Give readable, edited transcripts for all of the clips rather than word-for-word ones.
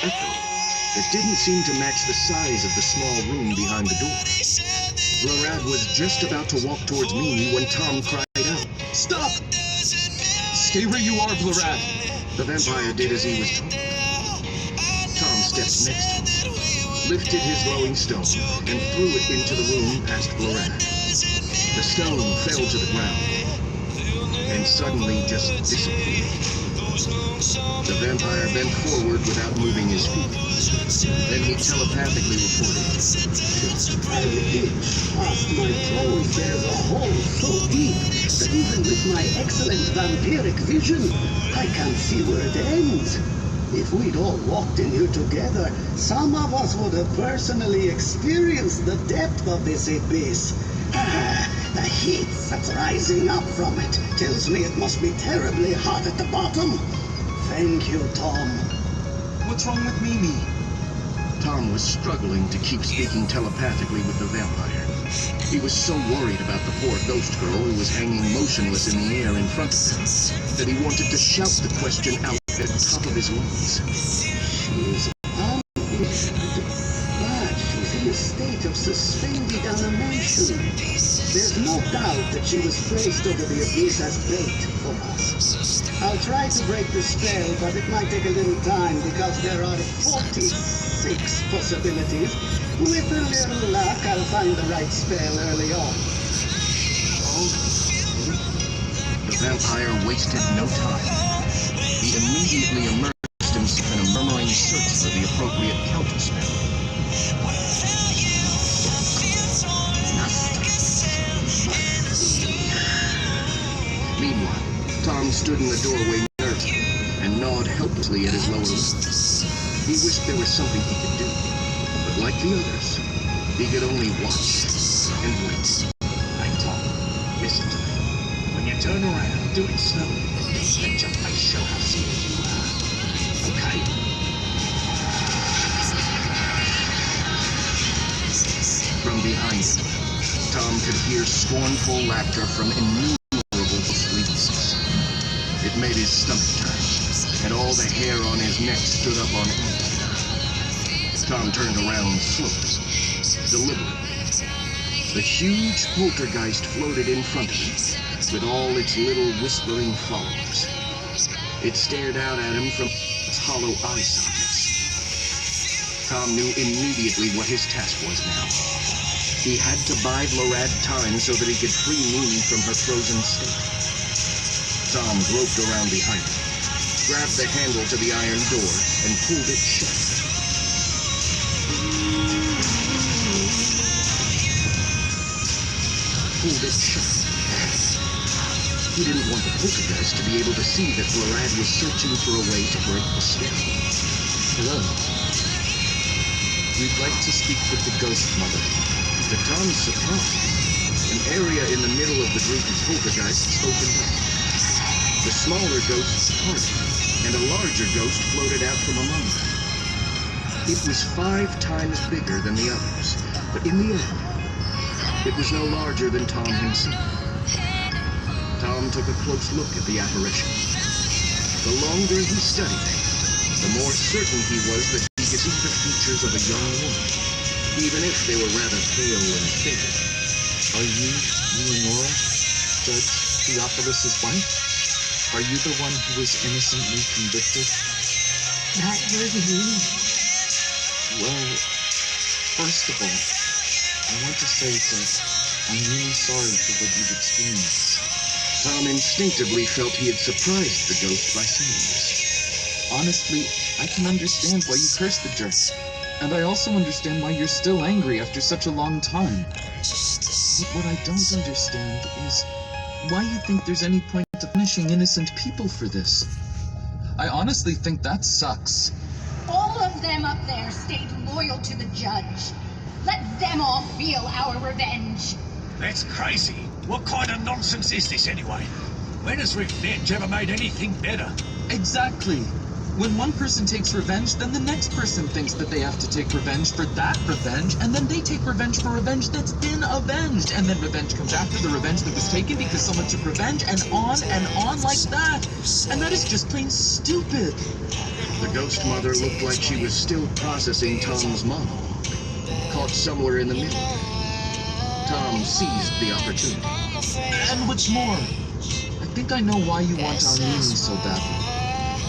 echo that didn't seem to match the size of the small room behind the door. Blurad was just about to walk towards me when Tom cried out, "Stop! Stay where you are, Blurad!" The vampire did as he was told. Tom stepped next to him, lifted his glowing stone, and threw it into the room past Blurad. The stone fell to the ground, and suddenly just disappeared. The vampire bent forward without moving his feet. Then he telepathically reported, "I repeat, past my toes there's a hole so deep that even with my excellent vampiric vision, I can't see where it ends. If we'd all walked in here together, some of us would have personally experienced the depth of this abyss. The heat that's rising up from it tells me it must be terribly hot at the bottom. Thank you, Tom." What's wrong with Mimi? Tom was struggling to keep speaking telepathically with the vampire. He was so worried about the poor ghost girl who was hanging motionless in the air in front of him that he wanted to shout the question out at the top of his lungs. She's unleashed, but she's in a state of suspended animation. There's no doubt that she was placed over the abyss as bait for us. I'll try to break the spell, but it might take a little time because there are 46 possibilities. With a little luck, I'll find the right spell early on. The vampire wasted no time. He immediately immersed himself in a murmuring search for the appropriate counterspell. Meanwhile, Tom stood in the doorway nervously and gnawed helplessly at his lower lip. He wished there was something he could do, but like the others, he could only watch and wait. Hey, Tom, listen to me. When you turn around, do it slowly. Let your face show how serious you are. Okay? From behind him, Tom could hear scornful laughter from innumerable ghostly voices. It made his stomach turn, and all the hair on his neck stood up on end. Tom turned around slowly, deliberately. The huge poltergeist floated in front of him, with all its little whispering followers. It stared out at him from its hollow eye sockets. Tom knew immediately what his task was now. He had to buy Blurad time so that he could free Mimi from her frozen state. Tom groped around behind him, grabbed the handle to the iron door, and pulled it shut. He didn't want the poltergeist to be able to see that Blurad was searching for a way to break the spell. Hello. We'd like to speak with the ghost mother. To Tom's surprise, an area in the middle of the group of poltergeists opened up. The smaller ghosts parted, and a larger ghost floated out from among them. It was 5 times bigger than the others, but in the end, it was no larger than Tom himself. Tom took a close look at the apparition. The longer he studied it, the more certain he was that he could see the features of a young woman, even if they were rather pale and faded. Are you Leonora, Judge Theophilus's wife? Are you the one who was innocently convicted? That was me. Well, first of all, I want to say that I'm really sorry for what you've experienced. Tom instinctively felt he had surprised the ghost by saying this. Honestly, I can understand why you cursed the jerk. And I also understand why you're still angry after such a long time. But what I don't understand is why you think there's any point to punishing innocent people for this. I honestly think that sucks. All of them up there stayed loyal to the judge. Let them all feel our revenge. That's crazy. What kind of nonsense is this anyway? When has revenge ever made anything better? Exactly. When one person takes revenge, then the next person thinks that they have to take revenge for that revenge, and then they take revenge for revenge that's been avenged, and then revenge comes after the revenge that was taken because someone took revenge, and on like that. And that is just plain stupid. The ghost mother looked like she was still processing Tom's monologue, caught somewhere in the middle. Tom seized the opportunity. And what's more, I think I know why you want our Mimi so badly.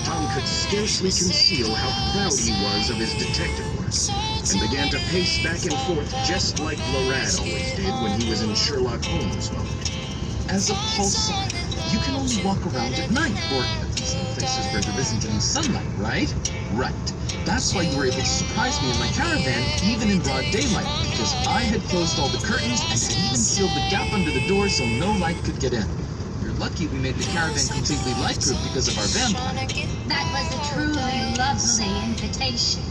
Tom could scarcely conceal how proud he was of his detective work, and began to pace back and forth just like Lorad always did when he was in Sherlock Holmes mode. As a pulsar, you can only walk around at night, or at least in places where there isn't any sunlight, right? Right. That's why you were able to surprise me in my caravan, even in broad daylight, because I had closed all the curtains and had even sealed the gap under the door so no light could get in. You're lucky we made the caravan completely lightproof because of our vampire. That was a truly lovely invitation.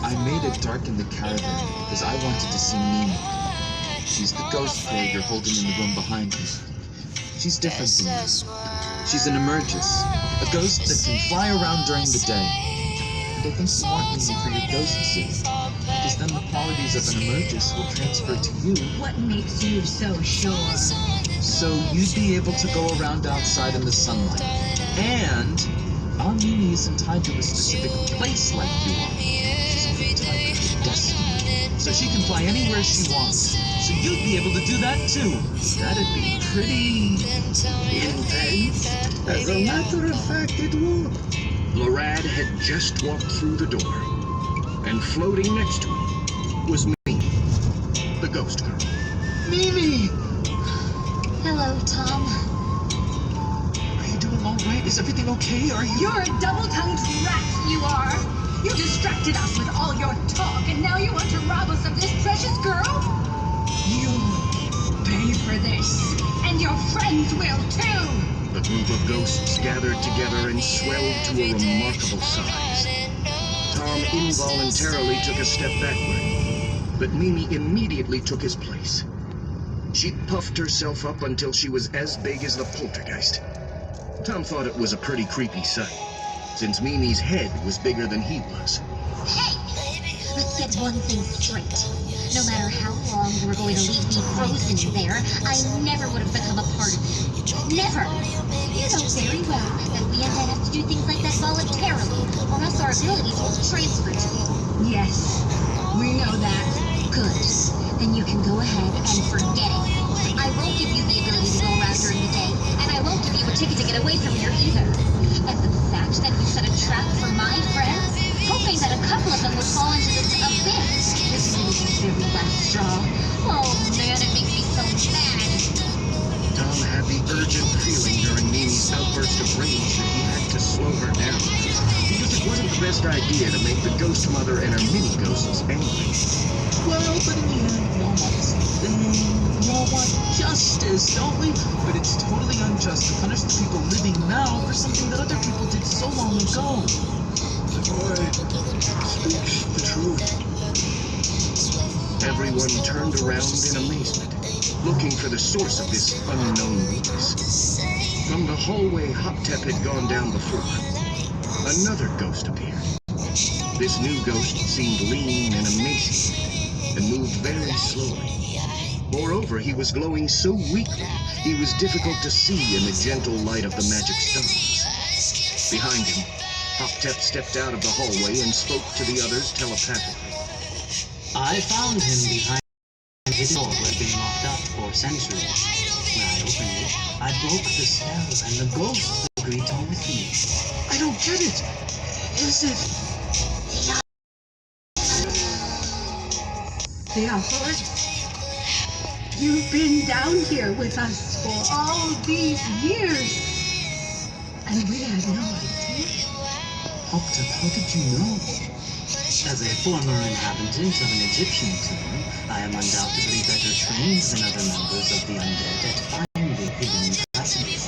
I made it dark in the caravan because I wanted to see Mimi. She's the ghost girl you're holding in the room behind me. She's different than you. She's an emergus, a ghost that can fly around during the day. And I think you want Mimi for your ghost suit, because then the qualities of an emergus will transfer to you. What makes you so sure? So you'd be able to go around outside in the sunlight. And our Mimi isn't tied to a specific place like you are. She's only tied to her destiny. So she can fly anywhere she wants. So you'd be able to do that too. That'd be pretty Intense. As a matter of fact, it would. Lorad had just walked through the door, and floating next to him was Mimi, the ghost girl. Mimi! Hello, Tom. Are you doing all right? Is everything okay? Are you? You're a double-tongued rat, you are. You distracted us with all your talk, and now you want to rob us of this precious girl? You pay for this, and your friends will too. The group of ghosts gathered together and swelled to a remarkable size. Tom involuntarily took a step backward, but Mimi immediately took his place. She puffed herself up until she was as big as the poltergeist. Tom thought it was a pretty creepy sight, since Mimi's head was bigger than he was. Hey! Let's get one thing straight. No matter how long you were going to leave me frozen in there, I never would have become a part of you. Never! You know very well that we and I have to do things like that voluntarily, or else our abilities will transfer to you. Yes, we know that. Good. Then you can go ahead and forget it. I won't give you the ability to go around during the day, and I won't give you a ticket to get away from here either. And the fact that you set a trap for my friends, hoping that a couple of them would fall into this abyss, is really the very last straw. Oh man, it makes me so mad. Tom had the urgent feeling during Mimi's outburst of rage that he had to slow her down, because it wasn't the best idea to make the ghost mother and her mini-ghosts angry. Well, but in the end, we all want something. We all want justice, don't we? But it's totally unjust to punish the people living now for something that other people did so long ago. The boy speaks the truth. Everyone turned around in amazement, looking for the source of this unknown voice. From the hallway Hoptep had gone down before, another ghost appeared. This new ghost seemed lean and emaciated, and moved very slowly. Moreover, he was glowing so weakly, he was difficult to see in the gentle light of the magic stones. Behind him, Hoptep stepped out of the hallway and spoke to the others telepathically. I found him behind his door who had been locked up for centuries. When I opened it, I broke the spell and the ghost agreed to with me. I don't get it. Is it? Theophilus, you've been down here with us for all these years, and we had no idea. Hoptep, how did you know? As a former inhabitant of an Egyptian tomb, I am undoubtedly better trained than other members of the undead at finding hidden passages.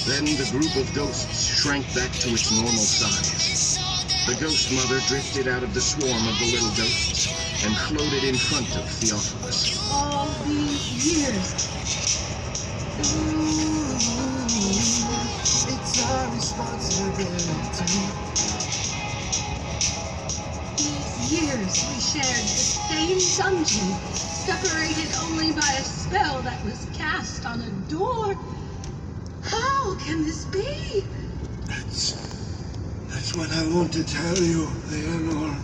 Then the group of ghosts shrank back to its normal size. The ghost mother drifted out of the swarm of the little ghosts and floated in front of Theophilus. All these years. It's our responsibility. These years we shared the same dungeon, separated only by a spell that was cast on a door. How? How can this be? That's what I want to tell you, Leonore.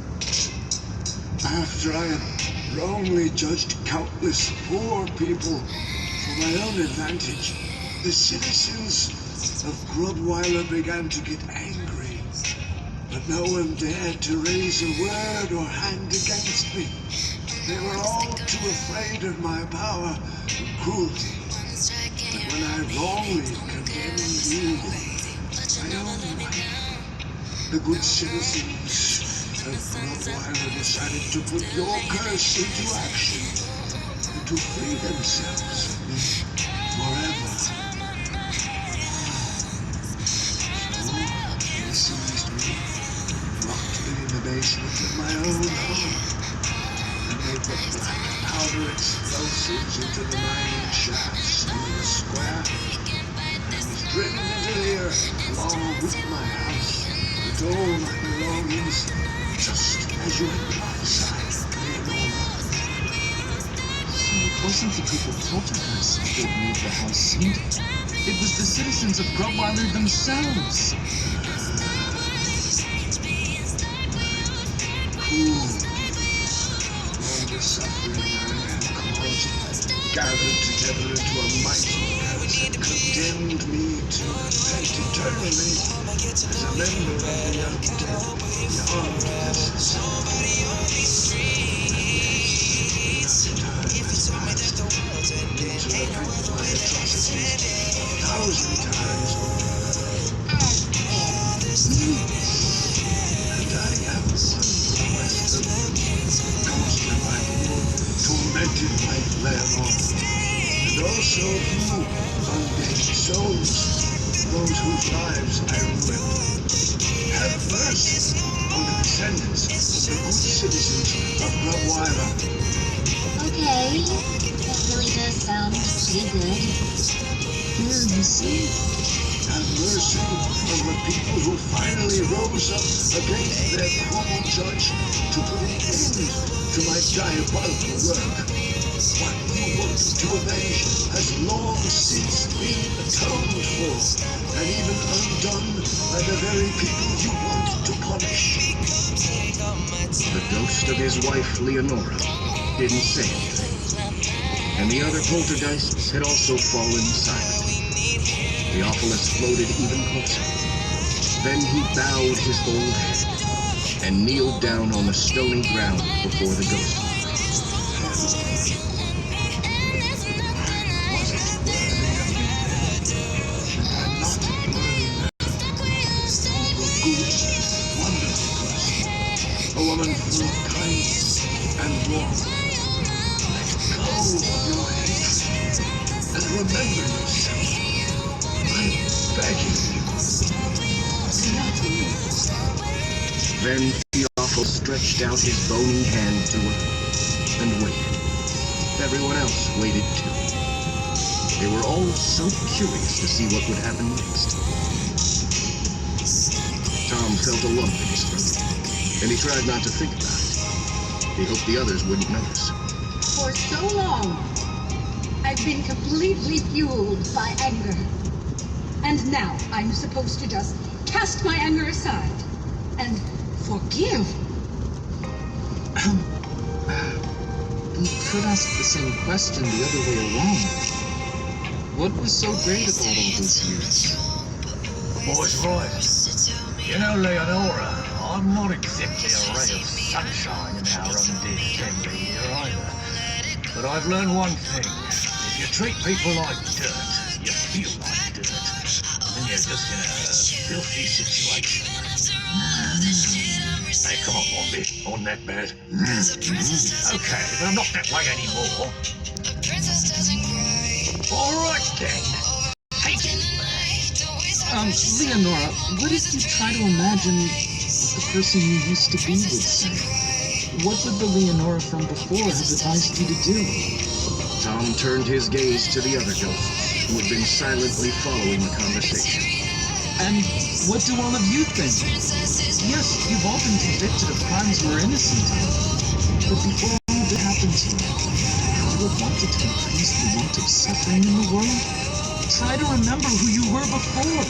After I had wrongly judged countless poor people for my own advantage, the citizens of Grubweiler began to get angry. But no one dared to raise a word or hand against me. They were all too afraid of my power and cruelty. But when I wrongly condemned you, my own wife, the good citizens of Grubweiler decided to put your curse into action and to free themselves of me forever. So they seized me, locked me in the basement of my own home, and they put black powder explosives into the mining shafts in the square. I was driven into the earth along with my house and all my belongings, just as you had prophesied, Leonora. So it wasn't the group of poltergeists that made the house sink. It was the citizens of Grubweiler themselves. Cruel. All the suffering I had caused gathered together into a mighty curse and condemned me to repent eternally as a member of the undead beyond this tormented by Leonore, and also you, undead souls, those whose lives I ruined. Have mercy on the descendants of the good citizens of Grubweiler. Okay, that really does sound pretty good. Here, you see? Have mercy on the people who finally rose up against their cruel judge to put an end to my diabolical work. What you wanted to avenge has long since been atoned for, and even undone by the very people you wanted to punish. The ghost of his wife, Leonora, didn't say anything, and the other poltergeists had also fallen silent. Theophilus floated even closer. Then he bowed his old head and kneeled down on the stony ground before the ghost. A woman full of kindness and warmth. Let go of your hatred and remember yourself. I'm begging you. Then Theophilus stretched out his bony hand to her and waited. Everyone else waited too. They were all so curious to see what would happen next. Tom felt a lump in his throat, and he tried not to think about it. He hoped the others wouldn't notice. For so long, I've been completely fueled by anger. And now I'm supposed to just cast my anger aside and forgive. We could ask the same question the other way around. What was so great about all those years? Boy's right. You know, Leonora, I'm not exactly a ray of sunshine in our undead family here either. But I've learned one thing. If you treat people like dirt, you feel like dirt. And you're just in a filthy situation. Hey, come on, Wombi. On that bed. Okay, but I'm not that way anymore. Alright then. Take it. Leonora, what if you try to imagine what the person you used to be would say? What would the Leonora from before have advised you to do? Tom turned his gaze to the other ghosts, who had been silently following the conversation. And what do all of you think? Yes, you've all been convicted of crimes you were innocent of. But before all that happened to you, would you have wanted to increase the amount of suffering in the world? Try to remember who you were before.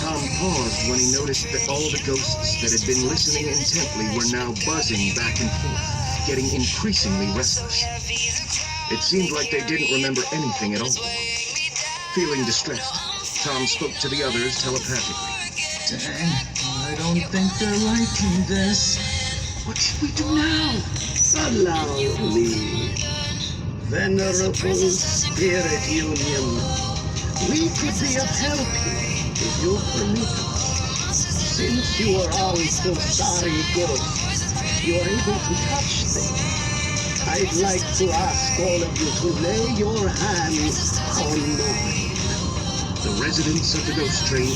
Tom paused when he noticed that all the ghosts that had been listening intently were now buzzing back and forth, getting increasingly restless. It seemed like they didn't remember anything at all. Feeling distressed, Tom spoke to the others telepathically. Dang, I don't think they're liking this. What should we do now? Allow me. Venerable Spirit Union, we could be of help here, if you permit us. Since you are all Pulsari ghosts, you are able to touch things. I'd like to ask all of you to lay your hands on mine. The residents of the ghost train